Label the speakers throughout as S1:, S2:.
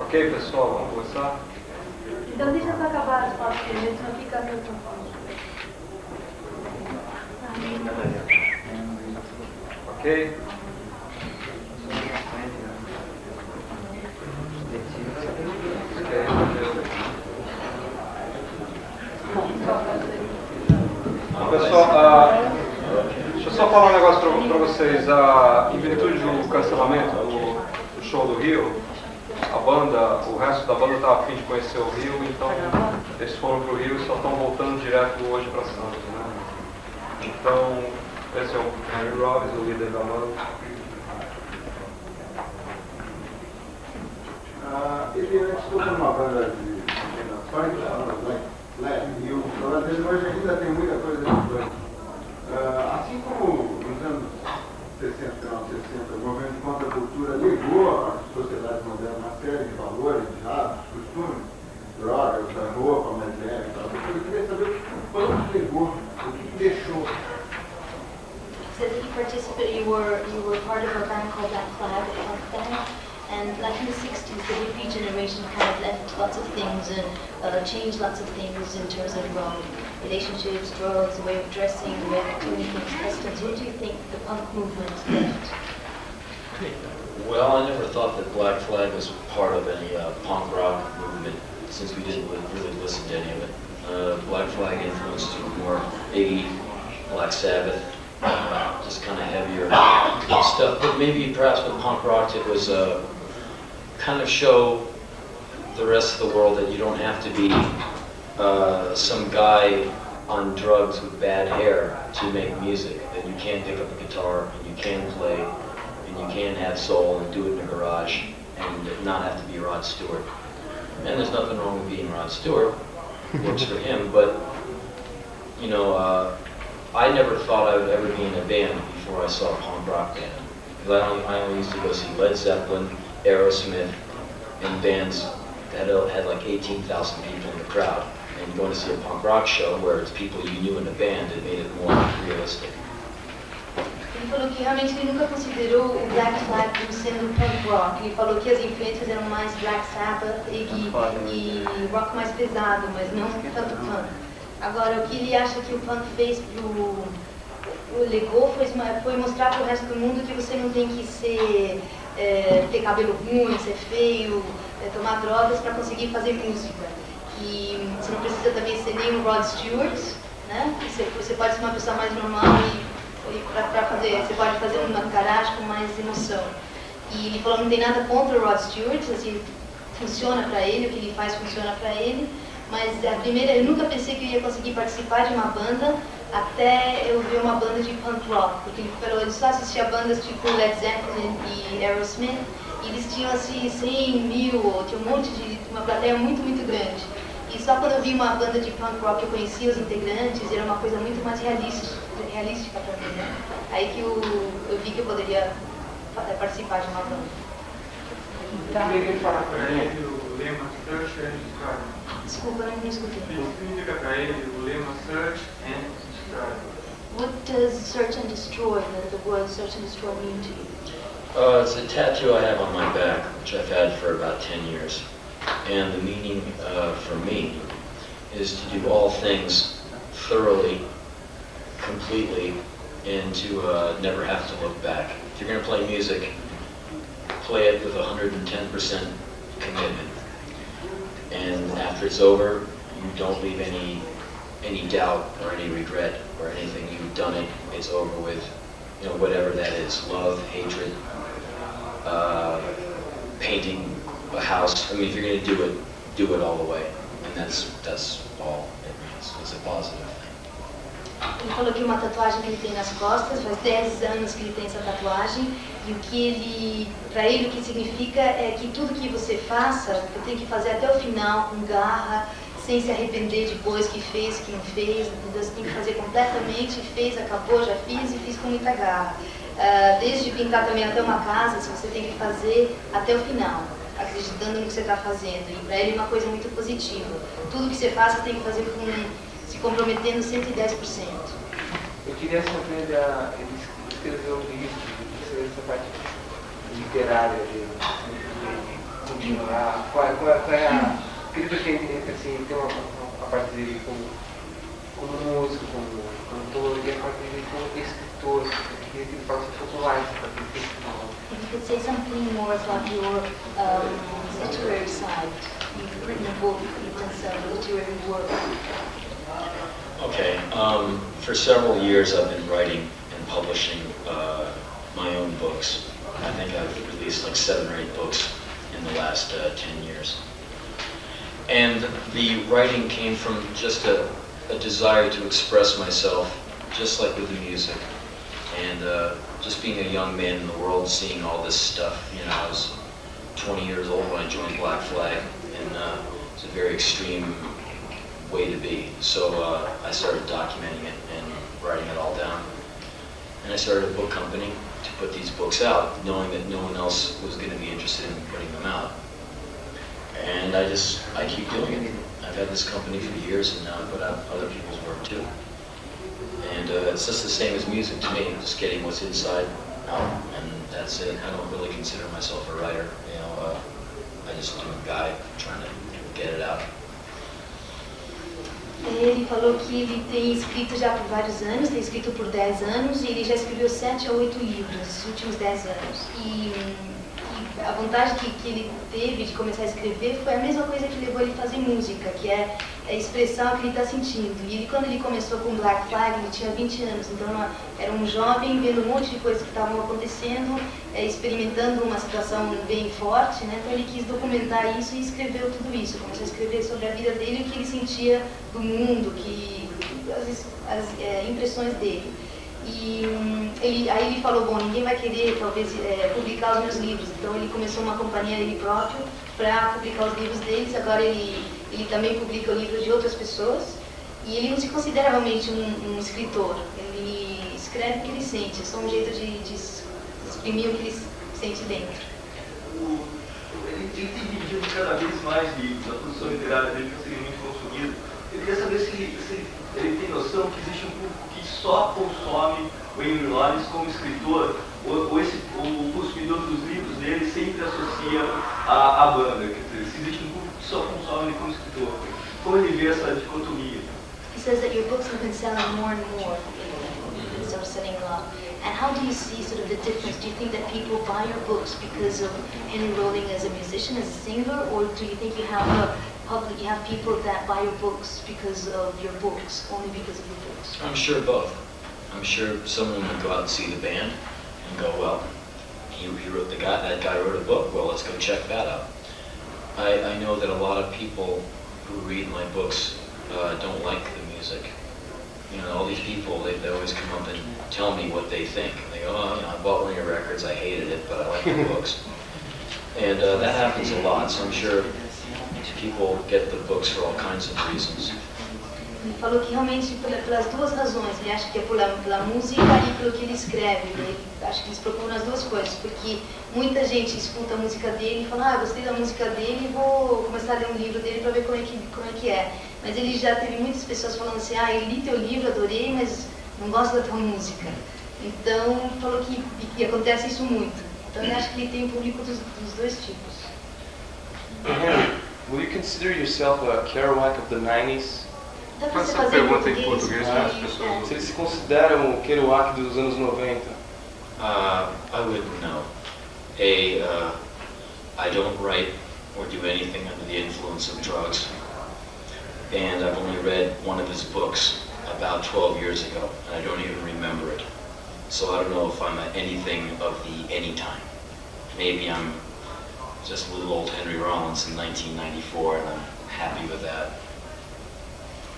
S1: Ok, pessoal, vamos começar?
S2: Então deixa eu acabar as fotos primeiro, senão fica muito
S1: Ok? Pessoal, deixa eu só falar um negócio para vocês. Em virtude do cancelamento do show do Rio, o resto da banda estava a fim de conhecer o Rio, então eles foram para o Rio e só estão voltando direto hoje para Santos, né? Então, esse é o Henry Robbins, o líder da banda.
S3: Ele antes tocou numa banda de funk, e o problema dele hoje ainda tem muita coisa de funk. Assim como nos anos 60, final de 60, o movimento de contracultura ligou à sociedade moderna uma série de valores, de hábitos, costumes, drogas, roupa mais leve e tal. Eu queria saber o que o punk ligou, o que deixou.
S4: Said that you participated, you were part of a band called Black Flag, a punk band, and like in the 60s, the hippie generation kind of left lots of things and changed lots of things in terms of relationships, drugs, the way of dressing, the way of doing things, customs. What do you think the punk movement left?
S5: Well, I never thought that Black Flag was part of any punk rock movement, since we didn't really listen to any of it. Black Flag influenced more Iggy, Black Sabbath, just kind of heavier stuff. But maybe perhaps with punk rock it was kind of show the rest of the world that you don't have to be some guy on drugs with bad hair to make music, that you can pick up a guitar and you can play and you can have soul and do it in a garage and not have to be Rod Stewart. And there's nothing wrong with being Rod Stewart, it works for him, but you know, I never thought I would ever be in a band before I saw a punk rock band. Because I only used to go see Led Zeppelin, Aerosmith, and bands that had like 18,000 people in the crowd. And going to see a punk rock show where it's people you knew in the band, it made it more realistic.
S4: Ele falou que realmente ele nunca considerou o Black Flag como sendo punk rock. Ele falou que as influências eram mais Black Sabbath e rock mais pesado, mas não tanto punk. Agora, o que ele acha que o punk fez o legou foi mostrar para o resto do mundo que você não tem que ter cabelo ruim, ser feio, tomar drogas para conseguir fazer música. E você não precisa também ser nem um Rod Stewart, né? Você pode ser uma pessoa mais normal e você pode fazer uma garagem com mais emoção. E ele falou que não tem nada contra o Rod Stewart, assim, funciona para ele, o que ele faz funciona para ele. Mas eu nunca pensei que eu ia conseguir participar de uma banda até eu ver uma banda de punk rock, porque ele só assistia bandas tipo Led Zeppelin e Aerosmith, e eles tinham assim 100 mil, tinha uma plateia muito, muito grande. E só quando eu vi uma banda de punk rock eu conhecia os integrantes, era uma coisa muito mais realística para mim, né? Aí que eu vi que eu poderia participar de uma banda.
S6: Queria falar para ele o lema Search and Destroy.
S4: Desculpa, não escutei.
S6: Explica para ele o lema Search and Destroy.
S4: What does search and destroy, the word search and destroy mean to you?
S5: It's a tattoo I have on my back, which I've had for about 10 years. And the meaning for me is to do all things thoroughly, completely, and to never have to look back. If you're going to play music, play it with 110% commitment. And after it's over, you don't leave any doubt or any regret or anything. You've done it, it's over with, you know, whatever that is, love, hatred, painting a house. I mean, if you're going to do it all the way. And that's all it means. It's a positive thing.
S4: Ele falou que uma tatuagem que ele tem nas costas, faz 10 anos que ele tem essa tatuagem, e o que para ele o que significa é que tudo que você faça, você tem que fazer até o final, com garra, sem se arrepender depois que fez, que não fez, entendeu? Você tem que fazer completamente, fez, acabou, já fiz e fiz com muita garra. Desde pintar também até uma casa, você tem que fazer até o final, acreditando no que você está fazendo, e para ele é uma coisa muito positiva. Tudo que você faz, você tem que fazer se comprometendo 110%.
S6: Eu queria saber, ele escreveu um livro, você vai literária dele? Continuar? Qual é a... Queria que assim, tem uma parte dele como músico, como cantor, e a parte dele como escritor. Eu queria que ele falasse um pouco mais para quem tem.
S4: If you could say something more about your literary side. You've written a book, you've done some literary work.
S5: Okay, for several years I've been writing and publishing my own books. I think I've released like 7 or 8 books in the last 10 years. And the writing came from just a desire to express myself, just like with the music. And just being a young man in the world, seeing all this stuff, you know, I was 20 years old when I joined Black Flag, and it's a very extreme way to be. So I started documenting it and writing it all down. And I started a book company to put these books out, knowing that no one else was going to be interested in putting them out. And I keep doing it. I've had this company for years, and now I put out other people's work too. And it's just the same as music to me, just getting what's inside out, and that's it. I don't really consider myself a writer, you know, I just am a guy trying to get it out.
S4: Ele falou que ele tem escrito já por vários anos, tem escrito por 10 anos, e ele já escreveu 7 a 8 livros nos últimos 10 anos. E a vontade que ele teve de começar a escrever foi a mesma coisa que levou ele a fazer música, que é expressar o que ele está sentindo. E ele, quando ele começou com Black Flag, ele tinha 20 anos, então era um jovem vendo um monte de coisas que estavam acontecendo, experimentando uma situação bem forte, né? Então ele quis documentar isso e escreveu tudo isso. Começou a escrever sobre a vida dele, o que ele sentia do mundo, as impressões dele. E aí ele falou, bom, ninguém vai querer talvez publicar os meus livros, então ele começou uma companhia ele próprio para publicar os livros deles. Agora ele também publica o livro de outras pessoas, e ele não se considera realmente um escritor, ele escreve o que ele sente, é só um jeito de exprimir o que ele sente dentro.
S7: Ele tem vendido cada vez mais livros, a produção literária dele está sendo muito consumida. Eu queria saber se ele tem noção que existe um público que só consome o Henry Rollins como escritor, ou o consumidor dos livros dele sempre associa à banda. Quer dizer, se existe um público que só consome ele como escritor. Como ele vê essa dicotomia?
S4: He says that your books have been selling more and more, sort of selling a lot. And how do you see sort of the difference? Do you think that people buy your books because of Henry Rollins as a musician, as a singer, or do you think you have you have people that buy your books because of your books, only because of your books?
S5: I'm sure both. I'm sure someone would go out and see the band and go, well, that guy wrote a book, well, let's go check that out. I know that a lot of people who read my books don't like the music. You know, all these people, they always come up and tell me what they think. They go, oh, you know, I bought one of your records, I hated it, but I like the books. And that happens a lot, so I'm sure people get the books for all kinds of reasons.
S4: Ele falou que realmente pelas duas razões, ele acha que é pela música e pelo que ele escreve. Ele acha que eles procuram as duas coisas, porque muita gente escuta a música dele e fala, gostei da música dele, vou começar a ler um livro dele para ver como é que é. Mas ele já teve muitas pessoas falando assim, eu li teu livro, adorei, mas não gosto da tua música. Então, falou que acontece isso muito. Então, ele acha que ele tem um público dos dois tipos.
S8: Will you consider yourself a Kerouac of the 90s?
S4: Dá pra você
S1: Faça
S4: fazer em
S1: pergunta em
S4: português
S1: português para as pessoas.
S8: Se eles se consideram o Kerouac dos anos 90?
S5: I wouldn't know. I don't write or do anything under the influence of drugs. And I've only read one of his books about 12 years ago, and I don't even remember it. So I don't know if I'm anything of the anytime. Maybe I'm just little old Henry Rollins in 1994, and I'm happy with that.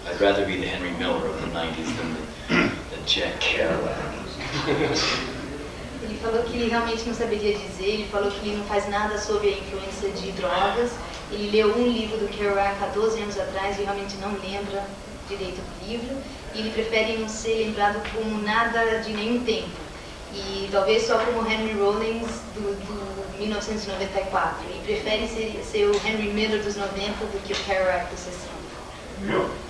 S5: I'd rather be the Henry Miller of the 90s than the Jack Kerouac.
S4: Ele falou que ele realmente não saberia dizer, ele falou que ele não faz nada sobre a influência de drogas. Ele leu um livro do Kerouac há 12 anos atrás e realmente não lembra direito do livro. E ele prefere não ser lembrado como nada de nenhum tempo. E talvez só como Henry Rollins do 1994. Ele prefere ser o Henry Miller dos 90 do que o Kerouac dos 60.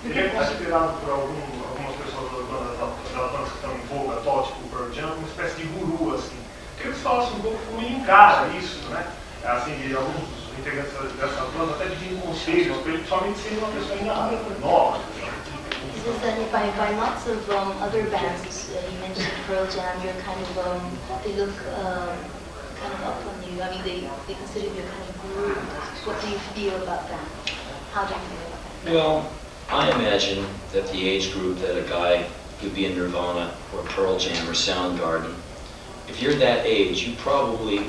S9: Ele está inspirado por algumas pessoas das bandas que estão em voga atual, tipo o Pearl Jam, uma espécie de guru, assim. Queria que você falasse um pouco como ele encara isso, né? Assim, de alguns integrantes dessa banda, até pedindo conselhos para ele, principalmente sendo uma pessoa ainda nova.
S4: He says that by lots of other bands, you mentioned Pearl Jam, you're kind of, they look kind of up on you. I mean, they consider you kind of guru. What do you feel about that? How do you feel about that?
S5: Well, I imagine that the age group that a guy could be in Nirvana or Pearl Jam or Soundgarden, if you're that age, you probably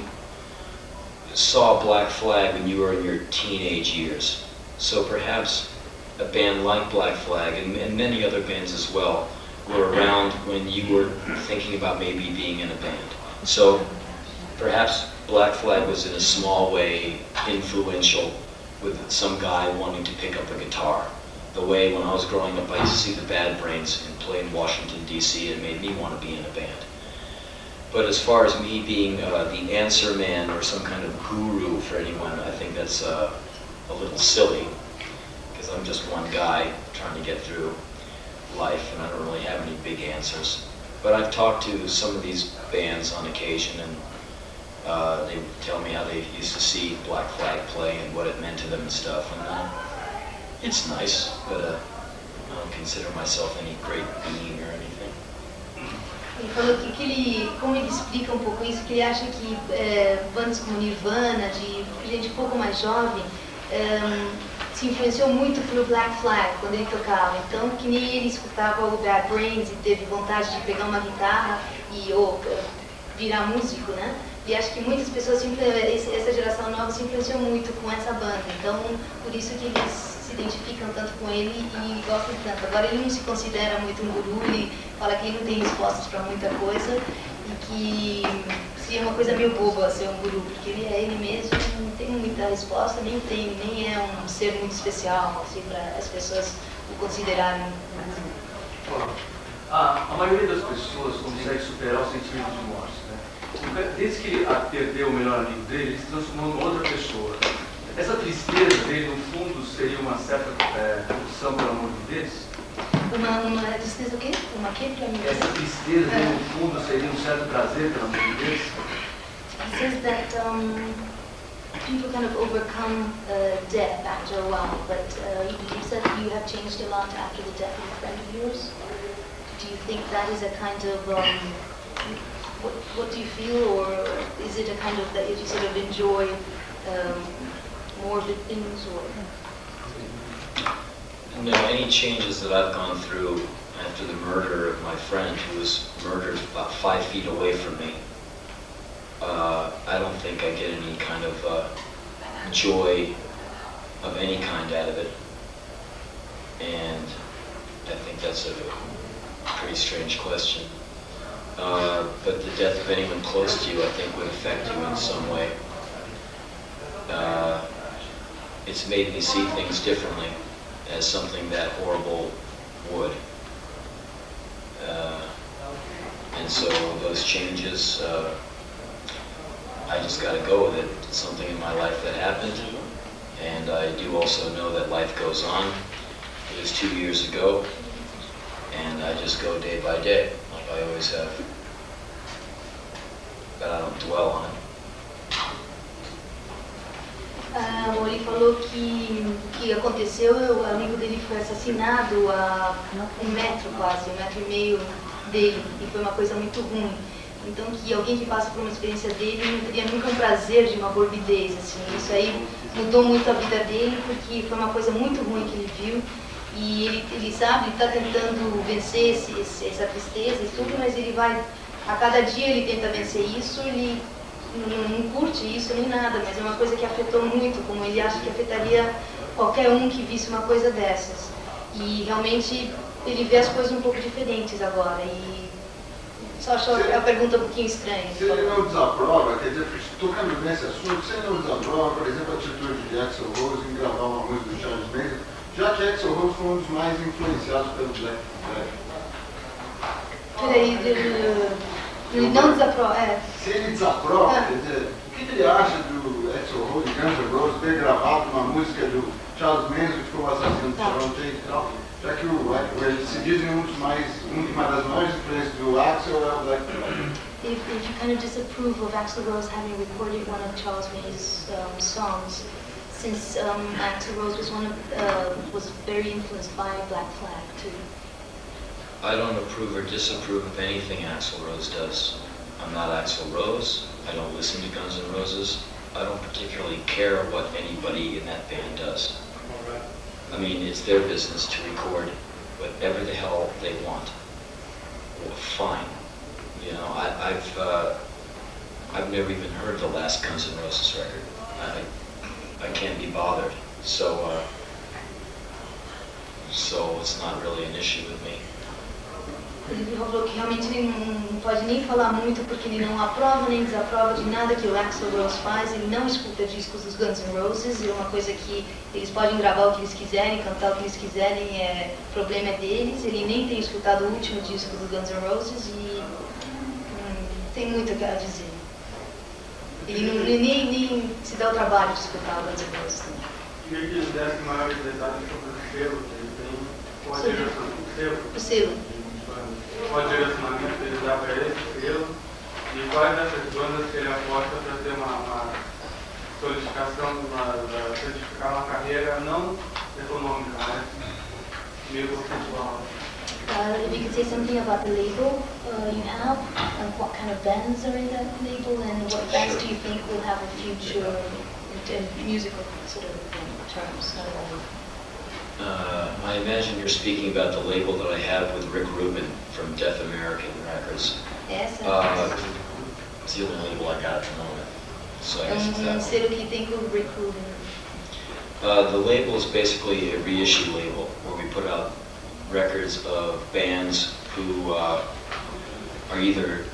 S5: saw Black Flag when you were in your teenage years. So perhaps a band like Black Flag and many other bands as well were around when you were thinking about maybe being in a band. So perhaps Black Flag was in a small way influential with some guy wanting to pick up a guitar. The way when I was growing up I used to see the Bad Brains and play in Washington DC, it made me want to be in a band. But as far as me being the answer man or some kind of guru for anyone, I think that's a little silly, because I'm just one guy trying to get through life and I don't really have any big answers. But I've talked to some of these bands on occasion and they tell me how they used to see Black Flag play and what it meant to them and stuff. And it's nice, but I don't consider myself any great being or anything.
S4: Ele falou como ele explica um pouco isso, que ele acha que bandas como Nirvana, de gente um pouco mais jovem, se influenciou muito pelo Black Flag quando ele tocava. Então, que nem ele escutava o Bad Brains e teve vontade de pegar uma guitarra ou virar músico, né? E acho que muitas pessoas, essa geração nova se influenciou muito com essa banda. Então, por isso que eles se identificam tanto com ele e gostam tanto. Agora, ele não se considera muito um guru, ele fala que ele não tem respostas para muita coisa e que seria uma coisa meio boba ser um guru, porque ele é ele mesmo, não tem muita resposta, nem é um ser muito especial, assim, para as pessoas o considerarem.
S7: A maioria das pessoas consegue superar o sentimento de morte, né? Desde que ele perdeu o melhor amigo dele, ele se transformou em outra pessoa. Essa tristeza dele, no fundo, seria uma certa opção pelo amor de Deus?
S4: Uma tristeza o quê? Uma quê para mim?
S7: Essa tristeza dele, no fundo, seria um certo prazer pelo amor de Deus?
S4: He says that people kind of overcome death after a while, but you said you have changed a lot after the death of a friend of yours. Do you think that is a kind of, what do you feel, or is it a kind of that you sort of enjoy morbid things, or?
S5: No, any changes that I've gone through after the murder of my friend who was murdered about 5 feet away from me, I don't think I get any kind of joy of any kind out of it. And I think that's a pretty strange question. But the death of anyone close to you, I think, would affect you in some way. It's made me see things differently, as something that horrible would. And so those changes, I just got to go with it. It's something in my life that happened, and I do also know that life goes on. It was 2 years ago, and I just go day by day, like I always have. But I don't dwell on it.
S4: Ele falou que aconteceu, o amigo dele foi assassinado a 1 metro quase, 1,5 metros dele, e foi uma coisa muito ruim. Então, que alguém que passa por uma experiência dele não teria nunca um prazer de uma morbidez, assim. Isso aí mudou muito a vida dele, porque foi uma coisa muito ruim que ele viu. E ele sabe, ele está tentando vencer essa tristeza e tudo, mas ele vai, a cada dia ele tenta vencer isso, ele não curte isso nem nada, mas é uma coisa que afetou muito, como ele acha que afetaria qualquer um que visse uma coisa dessas. E realmente ele vê as coisas um pouco diferentes agora. E só achou a pergunta um pouquinho estranha.
S3: Se ele não desaprova, quer dizer, tocando nesse assunto, se ele não desaprova, por exemplo, a atitude de Axl Rose em gravar uma música do Charles Manson, já que Axl Rose foi um dos mais influenciados pelo Black Flag.
S4: Peraí, ele não desaprova,
S3: Se ele desaprova, quer dizer, o que ele acha do Axl Rose, Guns N' Roses, ter gravado uma música do Charles Manson, que foi o assassino do Sharon Tate e tal? Já que eles se dizem uma das maiores influências do Axl é o Black Flag.
S4: If you kind of disapprove of Axl Rose having recorded one of Charles May's songs, since Axl Rose was very influenced by Black Flag too.
S5: I don't approve or disapprove of anything Axl Rose does. I'm not Axl Rose. I don't listen to Guns N' Roses. I don't particularly care what anybody in that band does. I mean, it's their business to record whatever the hell they want. Well, fine. You know, I've never even heard the last Guns N' Roses record. I can't be bothered. So it's not really an issue with me.
S4: Ele falou que realmente ele não pode nem falar muito porque ele não aprova nem desaprova de nada que o Axl Rose faz. Ele não escuta discos dos Guns N' Roses. É uma coisa que eles podem gravar o que eles quiserem, cantar o que eles quiserem. O problema é deles. Ele nem tem escutado o último disco do Guns N' Roses e tem muito a dizer. Ele nem se dá o trabalho de escutar o Guns N' Roses também.
S3: Queria que eles dessem maiores detalhes sobre o selo que ele tem. Qual a direção do selo?
S4: O selo.
S3: Qual direcionamento ele dá para esse selo e quais dessas bandas que ele aposta para ter uma solidificação, solidificar uma carreira não econômica, mas meio conceitual.
S4: If you could say something about the label you have, and what kind of bands are in that label, and what bands do you think will have a future in musical sort of terms?
S5: I imagine you're speaking about the label that I have with Rick Rubin from Deaf American Records.
S4: Yes.
S5: It's the only label I got at the moment. So I guess it's that one.
S4: Selo que tem com o Rick Rubin.
S5: The label is basically a reissue label where we put out records of bands who are either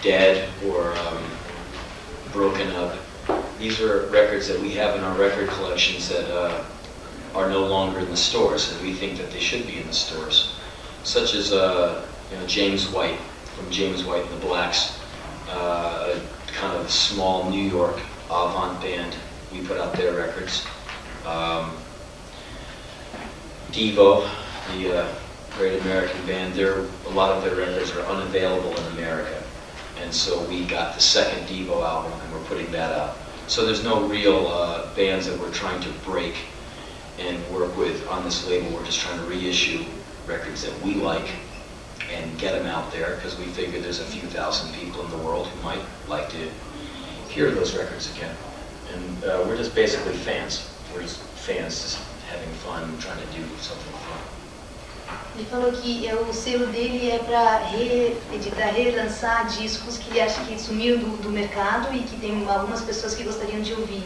S5: dead or broken up. These are records that we have in our record collections that are no longer in the stores, and we think that they should be in the stores. Such as James White, from James White and the Blacks, a kind of small New York avant band. We put out their records. Devo, the great American band, a lot of their records are unavailable in America. And so we got the second Devo album and we're putting that out. So there's no real bands that we're trying to break and work with on this label. We're just trying to reissue records that we like and get them out there because we figure there's a few thousand people in the world who might like to hear those records again. And we're just basically fans. We're just fans just having fun, trying to do something fun.
S4: Ele falou que o selo dele é para reeditar, relançar discos que ele acha que sumiram do mercado e que tem algumas pessoas que gostariam de ouvir.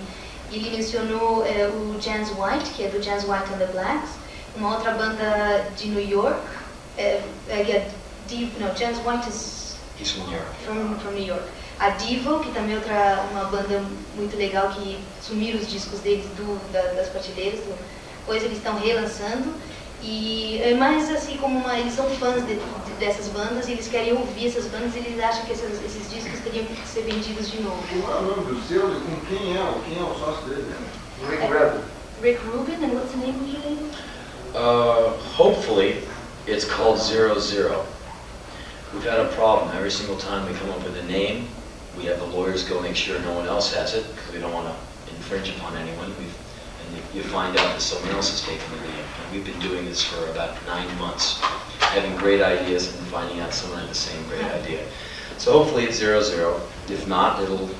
S4: Ele mencionou o James White, que é do James White and the Blacks, uma outra banda de New York, James White is
S5: He's from New York.
S4: From New York. A Devo, que também é uma banda muito legal que sumiram os discos deles das prateleiras, eles estão relançando. E mais assim como eles são fãs dessas bandas e eles querem ouvir essas bandas e eles acham que esses discos teriam que ser vendidos de novo.
S3: Qual é o nome do selo e com quem é o sócio dele?
S6: Rick Rubin.
S4: Rick Rubin, and what's the name of your label?
S5: Hopefully it's called 00. We've had a problem. Every single time we come up with a name, we have the lawyers go make sure no one else has it because we don't want to infringe upon anyone. You find out that someone else has taken the name. And we've been doing this for about 9 months, having great ideas and finding out someone had the same great idea. So hopefully it's 00. If not, it'll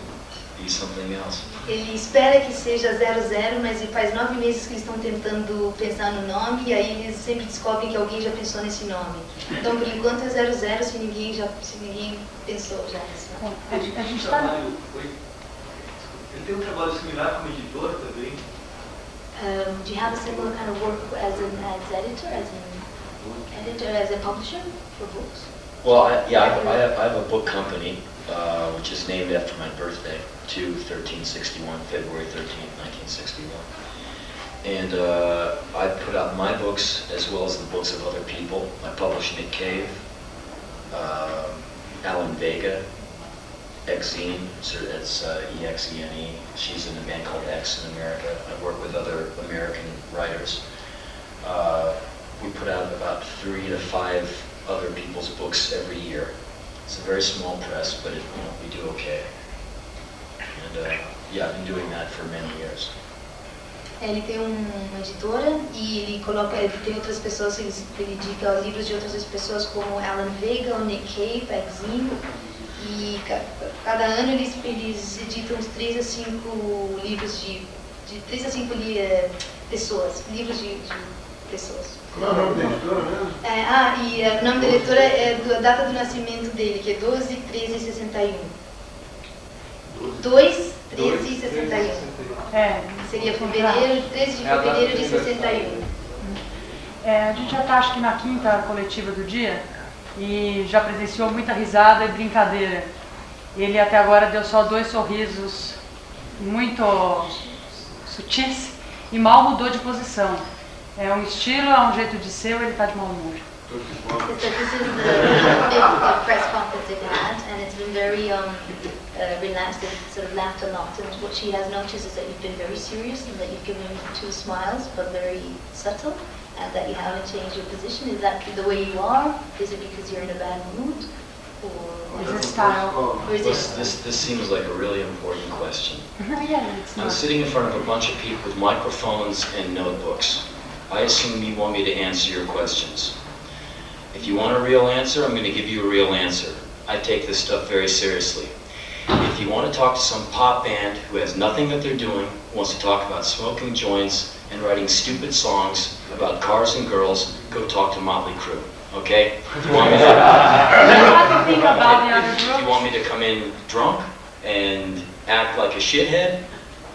S5: be something else.
S4: Ele espera que seja 00, mas faz 9 meses que eles estão tentando pensar no nome e aí eles sempre descobrem que alguém já pensou nesse nome. Então por enquanto é 00 se ninguém pensou já nesse nome.
S2: A gente está...
S7: Ele tem trabalho similar como editor também?
S4: Do you have a similar kind of work as editor, as a publisher for books?
S5: Well, I have a book company, which is named after my birthday, 2/13/61, February 13th, 1961. And I put out my books as well as the books of other people. I publish Nick Cave, Alan Vega, Exene, it's E-X-E-N-E. She's in a band called X in America. I work with other American writers. we put out about 3 to 5 other people's books every year. It's a very small press, but we do okay. And yeah, I've been doing that for many years.
S4: Ele tem uma editora e ele tem outras pessoas que ele indica livros de outras pessoas como Alan Vega, o Nick Cave, Exim, e cada ano eles editam uns 3 a 5 livros de 3 a 5 pessoas, livros de pessoas.
S3: Qual é o nome da editora mesmo?
S4: E o nome da editora é a data do nascimento dele, que é 12/13/61. 2/13/61. Seria fevereiro, 13 de fevereiro de 61.
S10: A gente já está, acho que na 5ª coletiva do dia e já presenciou muita risada e brincadeira. Ele até agora deu só 2 sorrisos muito sutis e mal mudou de posição. É um estilo, é um jeito de ser ou ele está de mau humor?
S4: This is the 5th press conference they've had, and it's been very relaxed. They've sort of laughed a lot. And what she has noticed is that you've been very serious and that you've given 2 smiles, but very subtle, and that you haven't changed your position. Is that the way you are? Is it because you're in a bad mood? Or
S10: is it style?
S4: Or is
S5: This seems like a really important question.
S10: Yeah, it's not.
S5: I'm sitting in front of a bunch of people with microphones and notebooks. I assume you want me to answer your questions. If you want a real answer, I'm going to give you a real answer. I take this stuff very seriously. If you want to talk to some pop band who has nothing that they're doing, wants to talk about smoking joints and writing stupid songs about cars and girls, go talk to Motley Crue. Okay? If you want me to come in drunk and act like a shithead,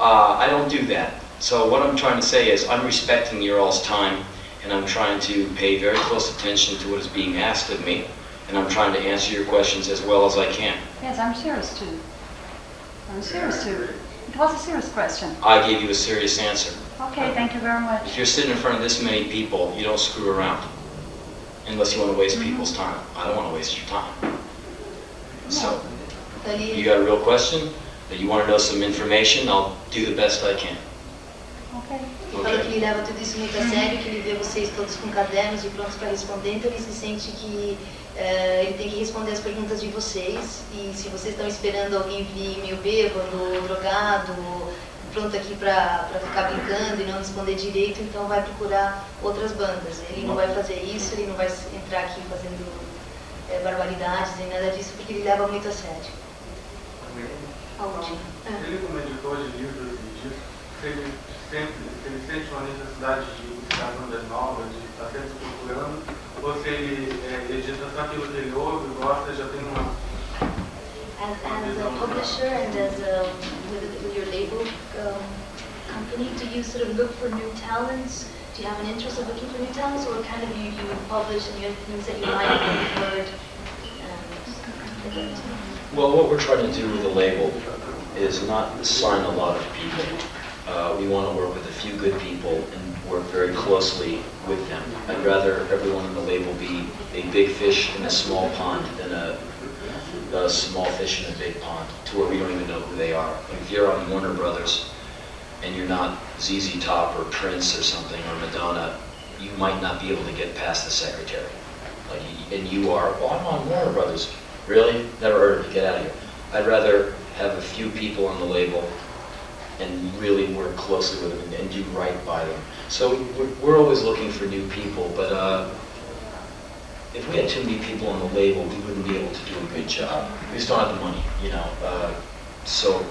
S5: I don't do that. So what I'm trying to say is I'm respecting your all's time, and I'm trying to pay very close attention to what is being asked of me, and I'm trying to answer your questions as well as I can.
S10: Yes, I'm serious too. I'm serious too. It was a serious question.
S5: I gave you a serious answer.
S10: Okay, thank you very much.
S5: If you're sitting in front of this many people, you don't screw around. Unless you want to waste people's time. I don't want to waste your time. So, you got a real question? That you want to know some information? I'll do the best I can.
S10: Okay.
S4: Ele falou que ele leva tudo isso muito a sério, que ele vê vocês todos com cadernos e prontos para responder, então ele se sente que ele tem que responder as perguntas de vocês, e se vocês estão esperando alguém vir meio bêbado, drogado, pronto aqui para ficar brincando e não responder direito, então vai procurar outras bandas. Ele não vai fazer isso, ele não vai entrar aqui fazendo barbaridades nem nada disso, porque ele leva muito a sério.
S3: Ele, como editor de livros disso, ele sente uma necessidade de buscar bandas novas, de estar sempre procurando, ou se ele edita só aquilo que ele ouve, gosta, já tem uma...
S4: As a publisher and as with your label company, do you sort of look for new talents? Do you have an interest in looking for new talents, or kind of you publish and you have things that you like and you've heard?
S5: Well, what we're trying to do with the label is not sign a lot of people. We want to work with a few good people and work very closely with them. I'd rather everyone on the label be a big fish in a small pond than a small fish in a big pond, to where we don't even know who they are. Like if you're on Warner Brothers and you're not ZZ Top or Prince or something or Madonna, you might not be able to get past the secretary. Like, and you are, well, I'm on Warner Brothers. Really? Never heard of it. Get out of here. I'd rather have a few people on the label and really work closely with them and do right by them. So we're always looking for new people, but if we had too many people on the label, we wouldn't be able to do a good job. We just don't have the money, you know. So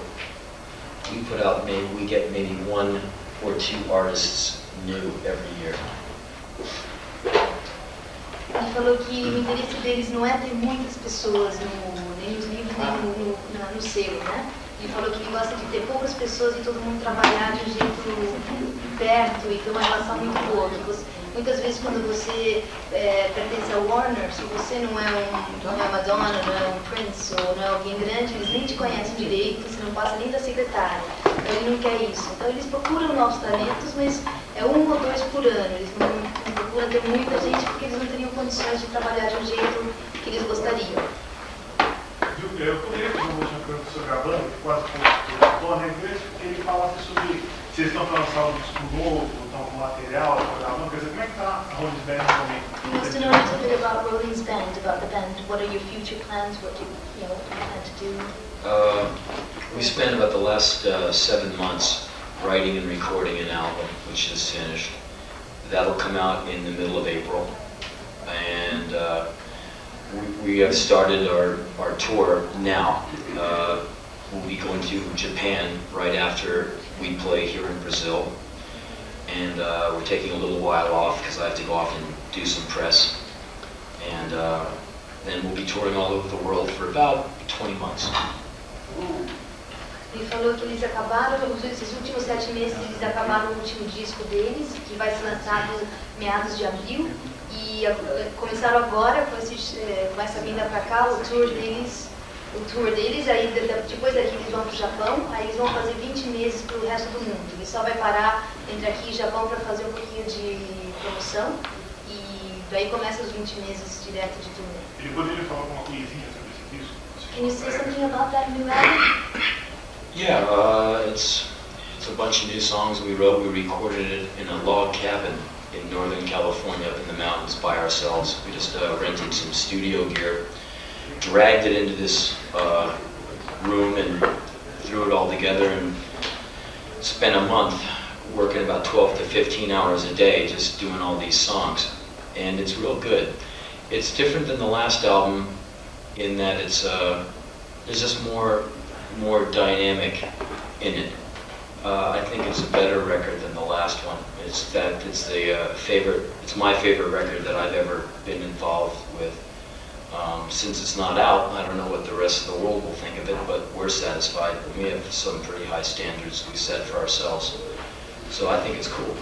S5: we put out, we get maybe 1 or 2 artists new every year.
S4: Ele falou que o interesse deles não é ter muitas pessoas nem nos livros, nem no selo, né? Ele falou que ele gosta de ter poucas pessoas e todo mundo trabalhar de um jeito perto e ter uma relação muito boa. Muitas vezes quando você pertence ao Warner, se você não é Madonna, não é um Prince ou não é alguém grande, eles nem te conhecem direito, você não passa nem da secretária. Então ele não quer isso. Então eles procuram novos talentos, mas é 1 ou 2 por ano. Eles não procuram ter muita gente porque eles não teriam condições de trabalhar de um jeito que eles gostariam.
S3: De
S9: Eu poderia fazer uma última pergunta sobre a banda, que quase pouco, né? Eu queria que ele falasse sobre se eles estão para lançar um disco novo, estão com material, quer dizer, como é que está a Rollins Band no momento?
S4: He wants to know a little bit about Rollins Band, about the band. What are your future plans? What do you plan to do?
S5: We spent about the last 7 months writing and recording an album, which is finished. That'll come out in the middle of April. And we have started our tour now. We'll be going to Japan right after we play here in Brazil. And we're taking a little while off because I have to go off and do some press. And then we'll be touring all over the world for about 20 months.
S4: Ele falou que eles acabaram, esses últimos 7 meses, eles acabaram o último disco deles, que vai ser lançado meados de abril. E começaram agora com com essa vinda pra cá, o tour deles, aí depois daqui eles vão pro Japão, aí eles vão fazer 20 meses pro resto do mundo. Ele só vai parar entre aqui e Japão para fazer um pouquinho de promoção, e daí começa os 20 meses direto de turnê.
S9: Ele poderia falar alguma coisinha sobre esse disco?
S4: Can you say something about that new album?
S5: Yeah, it's a bunch of new songs we wrote. We recorded it in a log cabin in Northern California up in the mountains by ourselves. We just rented some studio gear, dragged it into this room and threw it all together, and spent a month working about 12 to 15 hours a day just doing all these songs. And it's real good. It's different than the last album in that it's there's just more dynamic in it. I think it's a better record than the last one. It's my favorite record that I've ever been involved with. Since it's not out, I don't know what the rest of the world will think of it, but we're satisfied. We have some pretty high standards we set for ourselves. So I think it's cool.